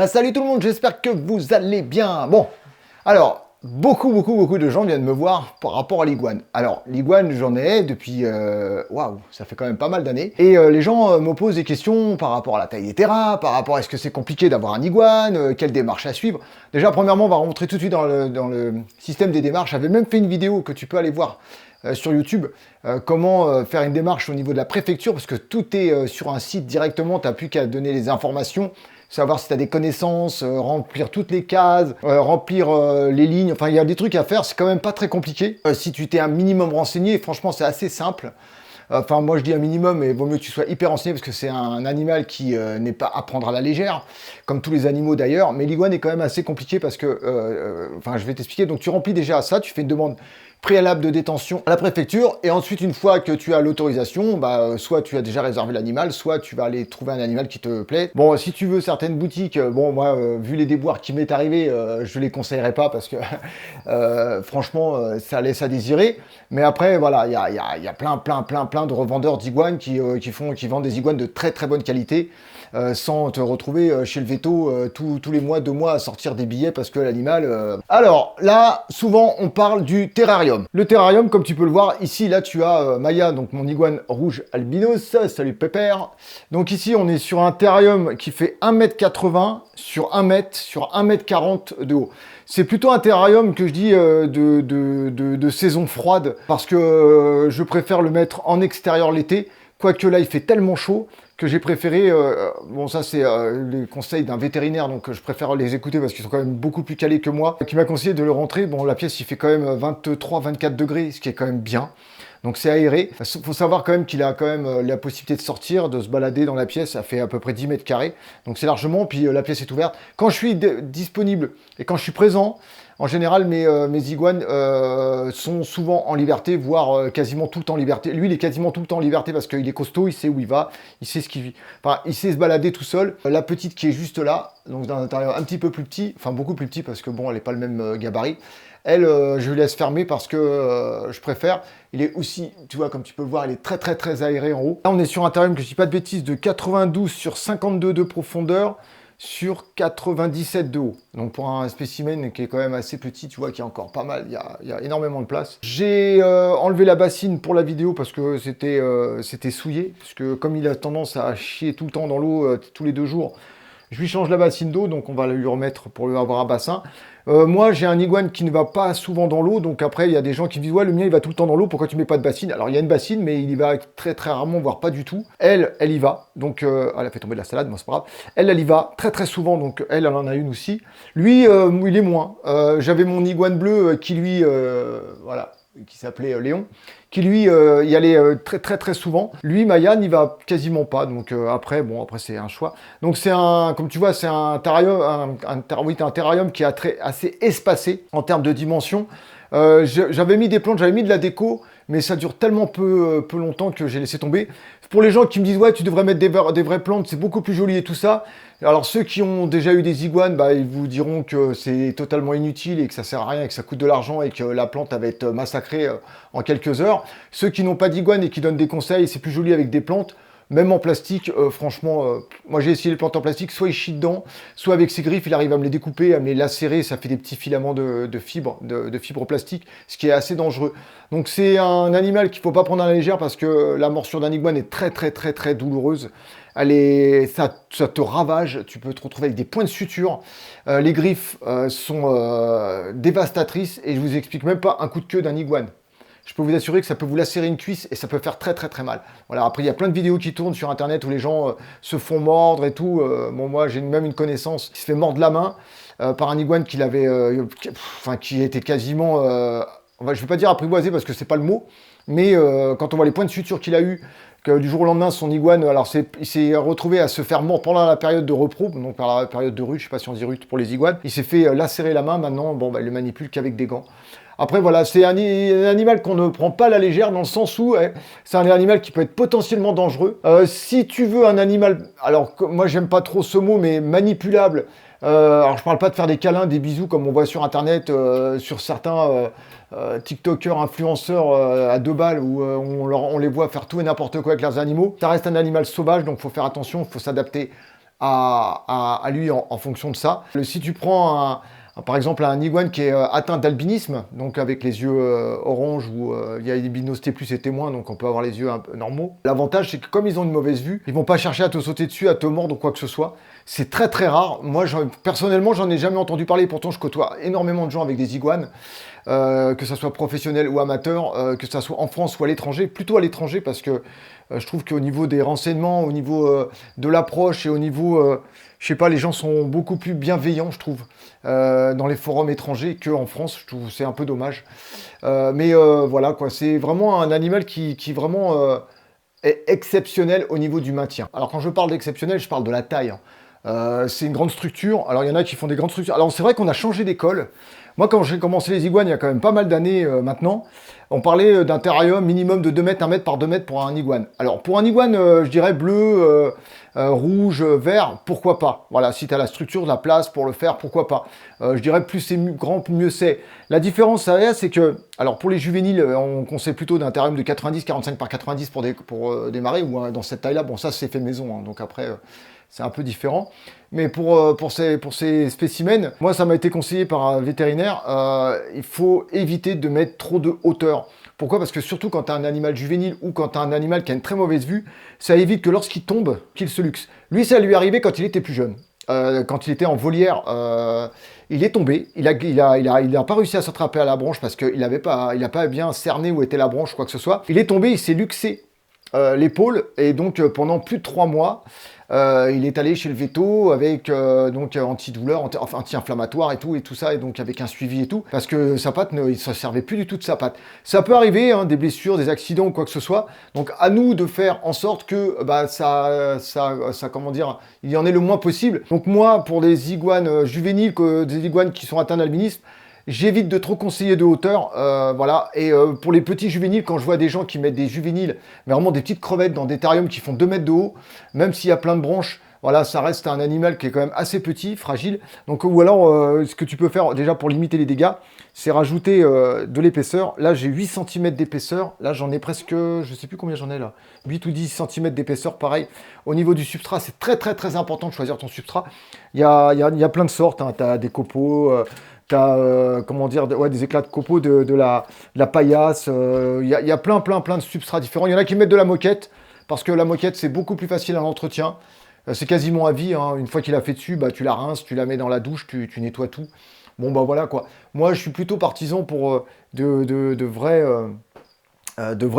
Salut tout le monde, j'espère que vous allez bien. Bon, alors, beaucoup de gens viennent me voir par rapport à l'iguane. Alors, l'iguane, j'en ai depuis, waouh, ça fait quand même pas mal d'années. Et les gens me posent des questions par rapport à la taille des terras, par rapport à est-ce que c'est compliqué d'avoir un iguane, quelle démarche à suivre. Déjà, premièrement, on va rentrer tout de suite dans le système des démarches. J'avais même fait une vidéo que tu peux aller voir sur YouTube, comment faire une démarche au niveau de la préfecture, parce que tout est sur un site directement, tu n'as plus qu'à donner les informations, savoir si tu as des connaissances, remplir toutes les cases, remplir les lignes, enfin il y a des trucs à faire, c'est quand même pas très compliqué. Si tu t'es un minimum renseigné, franchement c'est assez simple. Enfin, moi je dis un minimum, mais vaut mieux que tu sois hyper renseigné parce que c'est un animal qui n'est pas à prendre à la légère, comme tous les animaux d'ailleurs. Mais l'iguane est quand même assez compliqué parce que, enfin, je vais t'expliquer. Donc, tu remplis déjà ça, tu fais une demande préalable de détention à la préfecture, et ensuite, une fois que tu as l'autorisation, soit tu as déjà réservé l'animal, soit tu vas aller trouver un animal qui te plaît. Bon, si tu veux certaines boutiques, bon, moi, vu les déboires qui m'est arrivé, je les conseillerais pas parce que, franchement, ça laisse à désirer. Mais après, voilà, il y a plein de revendeurs d'iguanes qui vendent des iguanes de très bonne qualité, sans te retrouver chez le veto tous les mois, 2 mois à sortir des billets parce que l'animal... Alors là, souvent on parle du terrarium. Le terrarium, comme tu peux le voir, ici, là tu as Maya, donc mon iguane rouge albinos, salut Pépère. Donc ici on est sur un terrarium qui fait 1,80 m sur 1 m sur 1,40 m de haut. C'est plutôt un terrarium que je dis de saison froide, parce que je préfère le mettre en extérieur l'été, quoique là il fait tellement chaud que j'ai préféré, bon ça c'est les conseils d'un vétérinaire, donc je préfère les écouter parce qu'ils sont quand même beaucoup plus calés que moi, qui m'a conseillé de le rentrer. Bon, la pièce il fait quand même 23-24 degrés, ce qui est quand même bien. Donc c'est aéré. Il faut savoir quand même qu'il a quand même la possibilité de sortir, de se balader dans la pièce. Ça fait à peu près 10 mètres carrés. Donc c'est largement, puis la pièce est ouverte. Quand je suis disponible et quand je suis présent, en général, mes iguanes sont souvent en liberté, voire quasiment tout le temps en liberté. Lui, il est quasiment tout le temps en liberté parce qu'il est costaud, il sait où il va, il sait ce qu'il vit. Enfin, il sait se balader tout seul. La petite qui est juste là, donc dans un intérieur un petit peu plus petit, enfin beaucoup plus petit parce que bon, elle n'est pas le même gabarit. Elle, je laisse fermer parce que je préfère. Il est aussi, tu vois, comme tu peux le voir, il est très aéré en haut. Là, on est sur un terrarium, que je dis pas de bêtises, de 92 sur 52 de profondeur, sur 97 de haut. Donc pour un spécimen qui est quand même assez petit, tu vois, qui est encore pas mal, il y a énormément de place. J'ai enlevé la bassine pour la vidéo parce que c'était souillé, parce que comme il a tendance à chier tout le temps dans l'eau, tous les 2 jours, je lui change la bassine d'eau, donc on va lui remettre pour lui avoir un bassin. Moi, j'ai un iguane qui ne va pas souvent dans l'eau, donc après, il y a des gens qui me disent « Ouais, le mien, il va tout le temps dans l'eau, pourquoi tu mets pas de bassine ?» Alors, il y a une bassine, mais il y va très rarement, voire pas du tout. Elle y va, donc... elle a fait tomber de la salade, moi, c'est pas grave. Elle y va très souvent, donc elle en a une aussi. Lui, il est moins. J'avais mon iguane bleu qui, lui, voilà, qui s'appelait Léon, qui lui y allait très souvent. Lui, Maya n'y va quasiment pas. Donc après c'est un choix. Donc c'est un, comme tu vois, c'est un terrarium, un terrarium qui est assez espacé en termes de dimension. J'avais mis des plantes, j'avais mis de la déco, mais ça dure tellement peu longtemps que j'ai laissé tomber. Pour les gens qui me disent ouais, tu devrais mettre des vraies plantes, c'est beaucoup plus joli et tout ça. Alors ceux qui ont déjà eu des iguanes, ils vous diront que c'est totalement inutile et que ça sert à rien et que ça coûte de l'argent et que la plante va être massacrée en quelques heures. Ceux qui n'ont pas d'iguane et qui donnent des conseils, c'est plus joli avec des plantes. Même en plastique, franchement, moi j'ai essayé les plantes en plastique, soit il chie dedans, soit avec ses griffes, il arrive à me les découper, à me les lacérer, ça fait des petits filaments de fibres plastiques, ce qui est assez dangereux. Donc c'est un animal qu'il ne faut pas prendre à la légère parce que la morsure d'un iguane est très douloureuse. Ça te ravage, tu peux te retrouver avec des points de suture. Les griffes sont dévastatrices et je vous explique même pas un coup de queue d'un iguane. Je peux vous assurer que ça peut vous lacérer une cuisse et ça peut faire très mal. Voilà, après il y a plein de vidéos qui tournent sur internet où les gens se font mordre et tout. Bon, moi j'ai même une connaissance qui se fait mordre la main par un iguane qui était quasiment, je vais pas dire apprivoisé parce que c'est pas le mot, mais quand on voit les points de suture qu'il a eu, que du jour au lendemain son iguane, alors il s'est retrouvé à se faire mordre pendant la période de repos, donc par la période de rut, je sais pas si on dit rut pour les iguanes, il s'est fait lacérer la main. Maintenant, il le manipule qu'avec des gants. Après, voilà, c'est un animal qu'on ne prend pas à la légère dans le sens où c'est un animal qui peut être potentiellement dangereux. Si tu veux un animal, alors moi j'aime pas trop ce mot, mais manipulable, alors je parle pas de faire des câlins, des bisous comme on voit sur internet, sur certains TikTokers, influenceurs à 2 balles où on les voit faire tout et n'importe quoi avec leurs animaux. Ça reste un animal sauvage, donc faut faire attention, faut s'adapter à lui en fonction de ça. Si tu prends par exemple un iguane qui est atteint d'albinisme, donc avec les yeux orange ou il y a des binos T+ et T-, donc on peut avoir les yeux un peu normaux. L'avantage c'est que comme ils ont une mauvaise vue, ils vont pas chercher à te sauter dessus, à te mordre ou quoi que ce soit. C'est très très rare. Moi personnellement j'en ai jamais entendu parler, pourtant je côtoie énormément de gens avec des iguanes. Que ça soit professionnel ou amateur, que ça soit en France ou à l'étranger, plutôt à l'étranger parce que je trouve qu'au niveau des renseignements, au niveau de l'approche et au niveau, je sais pas, les gens sont beaucoup plus bienveillants, je trouve, dans les forums étrangers qu'en France. Je trouve c'est un peu dommage. Mais voilà quoi, c'est vraiment un animal qui vraiment est exceptionnel au niveau du maintien. Alors quand je parle d'exceptionnel, je parle de la taille, hein. C'est une grande structure. Alors il y en a qui font des grandes structures. Alors c'est vrai qu'on a changé d'école. Moi, quand j'ai commencé les iguanes, il y a quand même pas mal d'années maintenant, on parlait d'un terrarium minimum de 2 mètres, 1 mètre par 2 mètres pour un iguane. Alors, pour un iguane, je dirais bleu, rouge, vert, pourquoi pas. Voilà, si tu as la structure, de la place pour le faire, pourquoi pas. Je dirais plus c'est grand, mieux c'est. La différence, c'est que, alors pour les juvéniles, on conseille plutôt d'un terrarium de 90, 45 par 90 pour démarrer, ou dans cette taille-là. Bon, ça, c'est fait maison, hein, donc après... c'est un peu différent. Mais pour ces spécimens, moi, ça m'a été conseillé par un vétérinaire, il faut éviter de mettre trop de hauteur. Pourquoi? Parce que surtout quand tu as un animal juvénile ou quand tu as un animal qui a une très mauvaise vue, ça évite que lorsqu'il tombe, qu'il se luxe. Lui, ça lui est arrivé quand il était plus jeune. Quand il était en volière, il est tombé. Il a pas réussi à s'attraper à la branche parce qu'il n'a pas bien cerné où était la branche, quoi que ce soit. Il est tombé, il s'est luxé l'épaule et donc pendant plus de 3 mois, il est allé chez le véto avec donc antidouleur, anti-inflammatoire et tout ça, et donc avec un suivi et tout, parce que sa patte, il ne se servait plus du tout de sa patte. Ça peut arriver, hein, des blessures, des accidents ou quoi que ce soit, donc à nous de faire en sorte que ça comment dire, il y en ait le moins possible. Donc moi, pour des iguanes juvéniles, des iguanes qui sont atteints d'albinisme, j'évite de trop conseiller de hauteur, voilà. Et pour les petits juvéniles, quand je vois des gens qui mettent des juvéniles, mais vraiment des petites crevettes dans des terrariums qui font 2 mètres de haut, même s'il y a plein de branches, voilà, ça reste un animal qui est quand même assez petit, fragile. Donc, ou alors, ce que tu peux faire déjà pour limiter les dégâts, c'est rajouter de l'épaisseur. Là, j'ai 8 cm d'épaisseur. Là, j'en ai presque, je sais plus combien j'en ai là, 8 ou 10 cm d'épaisseur, pareil. Au niveau du substrat, c'est très très très important de choisir ton substrat. Il y a plein de sortes, hein. Tu as des copeaux, t'as comment dire, des éclats de copeaux, de la paillasse. Il y a plein de substrats différents. Il y en a qui mettent de la moquette, parce que la moquette, c'est beaucoup plus facile à l'entretien. C'est quasiment à vie, hein. Une fois qu'il a fait dessus, bah, tu la rinces, tu la mets dans la douche, tu nettoies tout. Bon, bah voilà quoi. Moi, je suis plutôt partisan pour de vrais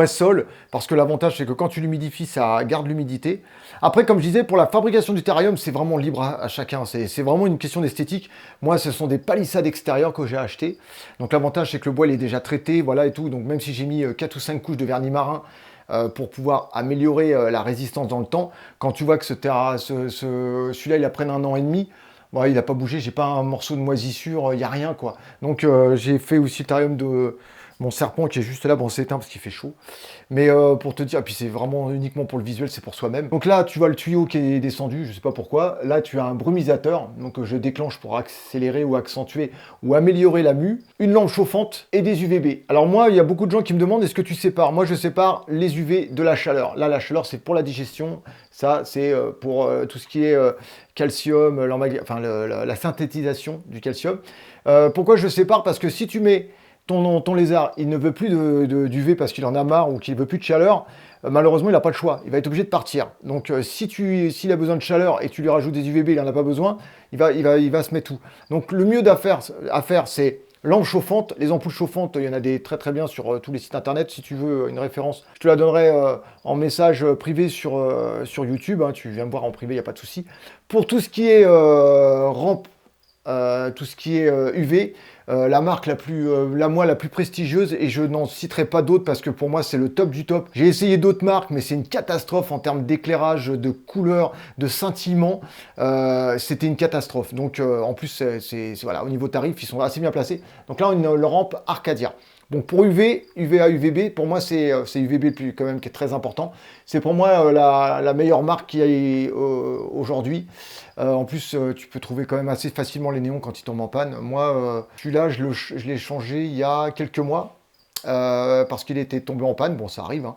sols, parce que l'avantage c'est que quand tu l'humidifies, ça garde l'humidité. Après, comme je disais, pour la fabrication du terrarium, c'est vraiment libre à chacun, c'est vraiment une question d'esthétique. Moi, ce sont des palissades extérieures que j'ai achetées, donc l'avantage c'est que le bois il est déjà traité, voilà et tout, donc même si j'ai mis 4 ou 5 couches de vernis marin pour pouvoir améliorer la résistance dans le temps, quand tu vois que celui-là il a près d'1 an et demi, bon, il n'a pas bougé, j'ai pas un morceau de moisissure, il n'y a rien quoi. Donc j'ai fait aussi le terrarium de mon serpent qui est juste là, bon c'est éteint parce qu'il fait chaud. Mais pour te dire, et puis c'est vraiment uniquement pour le visuel, c'est pour soi-même. Donc là tu vois le tuyau qui est descendu, je sais pas pourquoi. Là tu as un brumisateur, donc je déclenche pour accélérer ou accentuer ou améliorer la mue. Une lampe chauffante et des UVB. Alors moi, il y a beaucoup de gens qui me demandent est-ce que tu sépares? Moi je sépare les UV de la chaleur. Là la chaleur c'est pour la digestion, ça c'est pour tout ce qui est calcium, enfin la synthétisation du calcium. Pourquoi je sépare? Parce que si tu mets ton lézard, il ne veut plus d'UV parce qu'il en a marre ou qu'il veut plus de chaleur, malheureusement, il n'a pas le choix. Il va être obligé de partir. Donc, s'il a besoin de chaleur et que tu lui rajoutes des UVB, il n'en a pas besoin, il va se mettre tout. Donc, le mieux à faire, c'est lampe chauffante. Les ampoules chauffantes, il y en a des très très bien sur tous les sites internet. Si tu veux une référence, je te la donnerai en message privé sur YouTube. Hein. Tu viens me voir en privé, il n'y a pas de souci. Pour tout ce qui est rampe, tout ce qui est UV, la marque la plus prestigieuse, et je n'en citerai pas d'autres parce que pour moi c'est le top du top. J'ai essayé d'autres marques mais c'est une catastrophe en termes d'éclairage, de couleur, de scintillement. C'était une catastrophe. Donc en plus voilà, au niveau tarif ils sont assez bien placés. Donc là on a une lampe Arcadia. Donc pour UV, UVA, UVB, pour moi c'est UVB quand même qui est très important. C'est pour moi la meilleure marque qu'il y a aujourd'hui. En plus, tu peux trouver quand même assez facilement les néons quand ils tombent en panne. Moi, celui-là, je l'ai changé il y a quelques mois parce qu'il était tombé en panne. Bon, ça arrive, hein.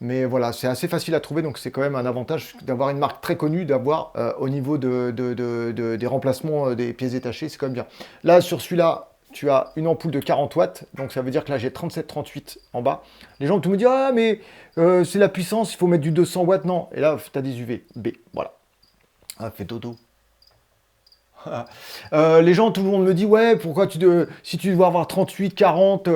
Mais voilà, c'est assez facile à trouver, donc c'est quand même un avantage d'avoir une marque très connue, d'avoir au niveau des remplacements des pièces détachées, c'est quand même bien. Là, sur celui-là, tu as une ampoule de 40 watts, donc ça veut dire que là j'ai 37-38 en bas. Les gens tout me disent, ah mais c'est la puissance, il faut mettre du 200 watts, non. Et là, tu as des UVB, voilà. Ah, fait dodo. Les gens, tout le monde me dit, ouais, si tu dois avoir 38, 40,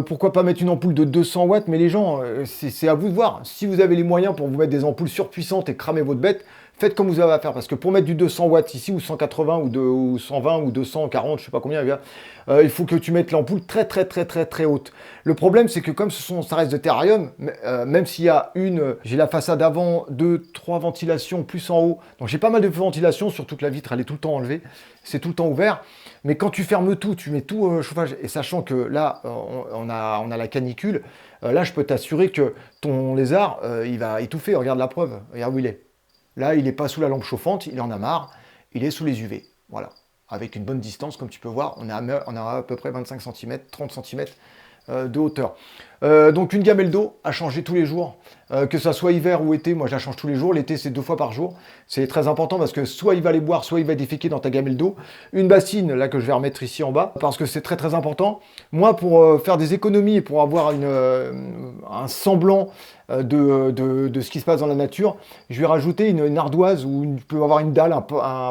pourquoi pas mettre une ampoule de 200 watts? Mais les gens, c'est à vous de voir. Si vous avez les moyens pour vous mettre des ampoules surpuissantes et cramer votre bête, faites comme vous avez à faire. Parce que pour mettre du 200 watts ici, ou 180, ou 120, ou 240, je sais pas combien, il faut que tu mettes l'ampoule très, très, très, très, très haute. Le problème, c'est que comme ça reste de terrarium, même s'il y a j'ai la façade avant, 2, 3 ventilations, plus en haut. Donc j'ai pas mal de ventilation, surtout que la vitre, elle est tout le temps enlevée. C'est tout le temps ouvert. Mais quand tu fermes tout, tu mets tout au chauffage, et sachant que là, on a la canicule, là, je peux t'assurer que ton lézard, il va étouffer. Regarde la preuve. Regarde où il est. Là, il n'est pas sous la lampe chauffante, il en a marre. Il est sous les UV. Voilà. Avec une bonne distance, comme tu peux voir, on a à peu près 25 cm, 30 cm de hauteur. Donc une gamelle d'eau à changer tous les jours, que ça soit hiver ou été, moi je la change tous les jours. L'été c'est 2 fois par jour, c'est très important parce que soit il va les boire, soit il va déféquer dans ta gamelle d'eau. Une bassine là que je vais remettre ici en bas parce que c'est très très important. Moi pour faire des économies et pour avoir un semblant de ce qui se passe dans la nature, je vais rajouter une ardoise où tu peux avoir une dalle, un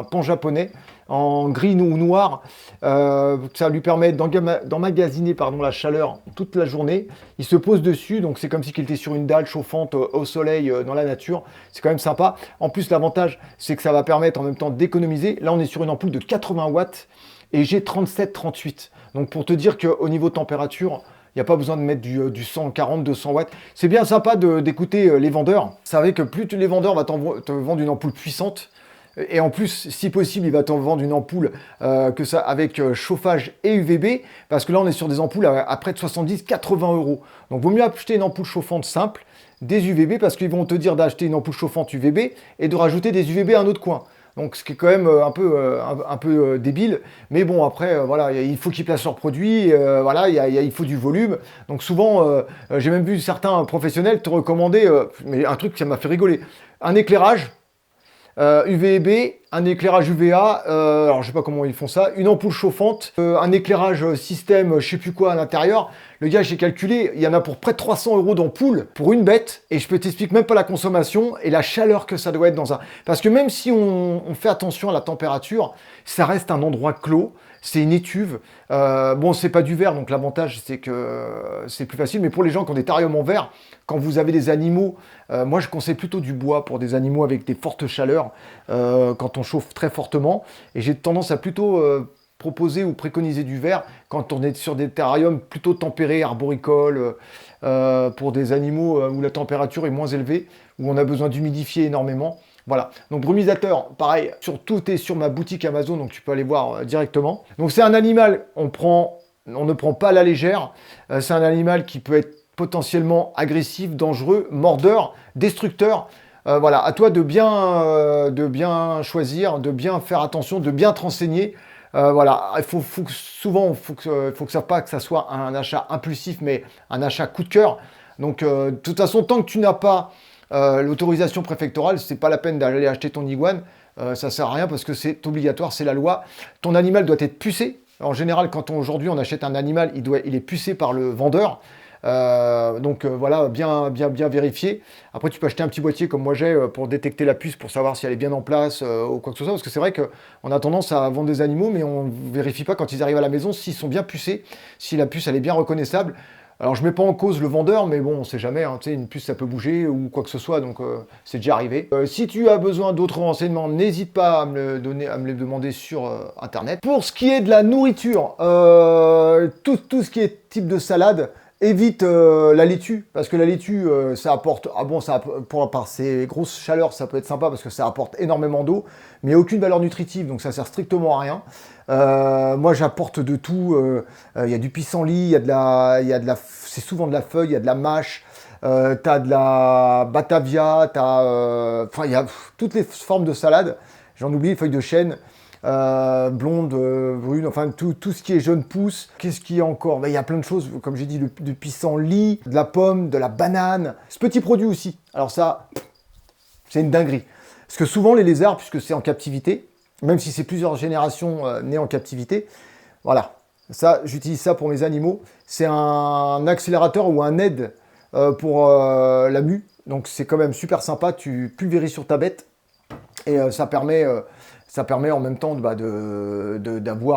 pan japonais en gris ou noir. Ça lui permet d'emmagasiner la chaleur toute la journée. Il se pose dessus, donc c'est comme s'il était sur une dalle chauffante au soleil dans la nature. C'est quand même sympa. En plus, l'avantage, c'est que ça va permettre en même temps d'économiser. Là, on est sur une ampoule de 80 watts et j'ai 37-38. Donc pour te dire qu'au niveau température, il n'y a pas besoin de mettre du 140, 200 watts. C'est bien sympa d'écouter les vendeurs. Vous savez que plus les vendeurs vont te vendre une ampoule puissante, et en plus, si possible, il va t'en vendre une ampoule avec chauffage et UVB, parce que là, on est sur des ampoules à près de 70-80 euros. Donc, vaut mieux acheter une ampoule chauffante simple, des UVB, parce qu'ils vont te dire d'acheter une ampoule chauffante UVB et de rajouter des UVB à un autre coin. Donc, ce qui est quand même un peu débile. Mais bon, après, voilà, il faut qu'ils placent leurs produits. Voilà, il faut du volume. Donc, souvent, j'ai même vu certains professionnels te recommander, mais un truc qui m'a fait rigoler, un éclairage. UVB, un éclairage UVA, alors je sais pas comment ils font ça, une ampoule chauffante, un éclairage système, je sais plus quoi à l'intérieur. Le gars, j'ai calculé, il y en a pour près de 300 euros d'ampoule pour une bête, et je peux t'expliquer même pas la consommation et la chaleur que ça doit être dans un. Parce que même si on fait attention à la température, ça reste un endroit clos. C'est une étuve. Bon, c'est pas du verre, donc l'avantage, c'est que c'est plus facile. Mais pour les gens qui ont des terrariums en verre, quand vous avez des animaux, moi, je conseille plutôt du bois pour des animaux avec des fortes chaleurs, quand on chauffe très fortement. Et j'ai tendance à plutôt proposer ou préconiser du verre quand on est sur des terrariums plutôt tempérés, arboricoles, pour des animaux où la température est moins élevée, où on a besoin d'humidifier énormément. Voilà, donc brumisateur, pareil, tout est sur ma boutique Amazon, donc tu peux aller voir directement. Donc c'est un animal, on ne prend pas à la légère, c'est un animal qui peut être potentiellement agressif, dangereux, mordeur, destructeur. Voilà, à toi de bien choisir, de bien faire attention, de bien te renseigner. Voilà, souvent, il faut que ça soit un achat impulsif, mais un achat coup de cœur. Donc, de toute façon, tant que tu n'as pas l'autorisation préfectorale, c'est pas la peine d'aller acheter ton iguane, ça sert à rien parce que c'est obligatoire, c'est la loi. Ton animal doit être pucé. En général, aujourd'hui on achète un animal, il est pucé par le vendeur. Voilà, bien vérifié. Après, tu peux acheter un petit boîtier comme moi j'ai pour détecter la puce, pour savoir si elle est bien en place ou quoi que ce soit. Parce que c'est vrai qu'on a tendance à vendre des animaux, mais on vérifie pas quand ils arrivent à la maison s'ils sont bien pucés, si la puce elle est bien reconnaissable. Alors, je mets pas en cause le vendeur, mais bon, on sait jamais, hein, tu sais, une puce, ça peut bouger ou quoi que ce soit, donc c'est déjà arrivé. Si tu as besoin d'autres renseignements, n'hésite pas à me les demander sur Internet. Pour ce qui est de la nourriture, tout ce qui est type de salade, évite la laitue, parce que la laitue, ça apporte, par ses grosses chaleurs, ça peut être sympa parce que ça apporte énormément d'eau, mais aucune valeur nutritive, donc ça sert strictement à rien. Moi, j'apporte de tout. Il y a du pissenlit, c'est souvent de la feuille, il y a de la mâche, t'as de la batavia, il y a toutes les formes de salade. J'en oublie, les feuilles de chêne. blonde, brune, enfin tout ce qui est jeune pousse. Qu'est-ce qu'il y a encore? Ben, il y a plein de choses, comme j'ai dit, du pissenlit, de la pomme, de la banane. Ce petit produit aussi. Alors ça, c'est une dinguerie. Parce que souvent les lézards, puisque c'est en captivité, même si c'est plusieurs générations nées en captivité, voilà. Ça, j'utilise ça pour mes animaux. C'est un accélérateur ou un aide pour la mue. Donc c'est quand même super sympa. Tu pulvérises sur ta bête et ça permet en même temps d'avoir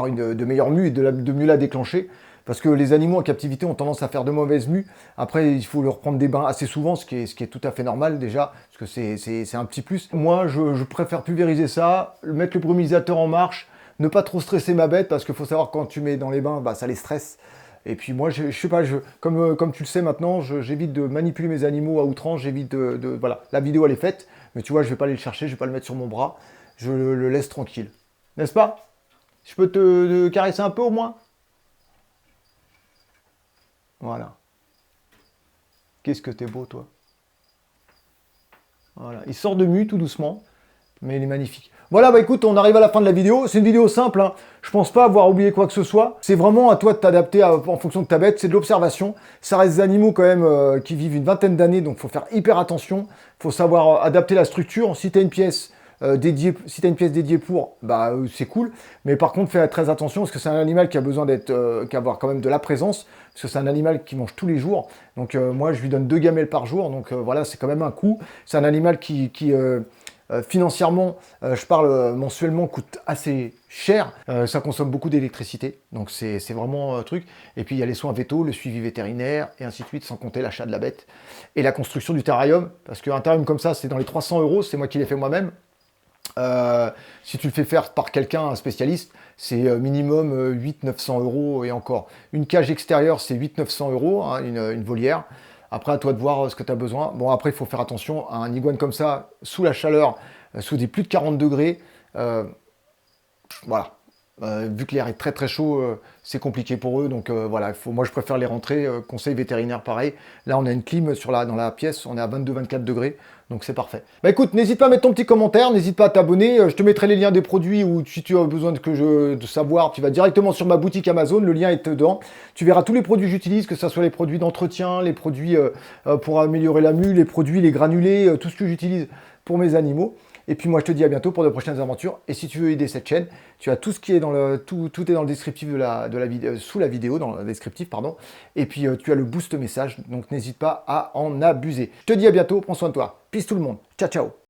de meilleures mues et de mieux la déclencher. Parce que les animaux en captivité ont tendance à faire de mauvaises mues. Après, il faut leur prendre des bains assez souvent, ce qui est tout à fait normal déjà, parce que c'est un petit plus. Moi, je préfère pulvériser ça, mettre le brumisateur en marche, ne pas trop stresser ma bête, parce qu'il faut savoir quand tu mets dans les bains, bah, ça les stresse. Et puis moi, je sais pas, comme tu le sais maintenant, j'évite de manipuler mes animaux à outrance, j'évite voilà, la vidéo elle est faite, mais tu vois, je vais pas aller le chercher, je vais pas le mettre sur mon bras, je le laisse tranquille. N'est-ce pas? Je peux te caresser un peu au moins? Voilà. Qu'est-ce que t'es beau, toi. Voilà. Il sort de mue tout doucement, mais il est magnifique. Voilà, bah écoute, on arrive à la fin de la vidéo. C'est une vidéo simple, hein. Je pense pas avoir oublié quoi que ce soit. C'est vraiment à toi de t'adapter en fonction de ta bête. C'est de l'observation. Ça reste des animaux quand même qui vivent une vingtaine d'années, donc il faut faire hyper attention. Il faut savoir adapter la structure. Si tu as une pièce dédiée pour, bah c'est cool. Mais par contre, fais très attention parce que c'est un animal qui a besoin qu'avoir quand même de la présence, parce que c'est un animal qui mange tous les jours. Donc moi, je lui donne 2 gamelles par jour. Donc voilà, c'est quand même un coût. C'est un animal qui financièrement, je parle mensuellement, coûte assez cher. Ça consomme beaucoup d'électricité, donc c'est vraiment un truc. Et puis il y a les soins vétos, le suivi vétérinaire, et ainsi de suite, sans compter l'achat de la bête. Et la construction du terrarium, parce qu'un terrarium comme ça, c'est dans les 300 euros, c'est moi qui l'ai fait moi-même. Si tu le fais faire par quelqu'un, un spécialiste, c'est minimum 800-900 euros et encore. Une cage extérieure, c'est 800-900 euros, hein, une volière. Après, à toi de voir ce que tu as besoin. Bon, après, il faut faire attention à un iguane comme ça, sous la chaleur, sous des plus de 40 degrés. Voilà. Vu que l'air est très très chaud, c'est compliqué pour eux. Donc voilà, moi je préfère les rentrer. Conseil vétérinaire pareil. Là, on a une clim dans la pièce. On est à 22-24 degrés. Donc c'est parfait. Bah écoute, n'hésite pas à mettre ton petit commentaire. N'hésite pas à t'abonner. Je te mettrai les liens des produits ou si tu as besoin de savoir, tu vas directement sur ma boutique Amazon. Le lien est dedans. Tu verras tous les produits que j'utilise, que ce soit les produits d'entretien, les produits pour améliorer la mue, les produits, les granulés, tout ce que j'utilise pour mes animaux. Et puis moi je te dis à bientôt pour de prochaines aventures. Et si tu veux aider cette chaîne, tu as tout ce qui est tout est dans le descriptif de la vidéo, sous la vidéo, dans le descriptif, pardon. Et puis tu as le boost message, donc n'hésite pas à en abuser. Je te dis à bientôt, prends soin de toi. Peace tout le monde. Ciao ciao.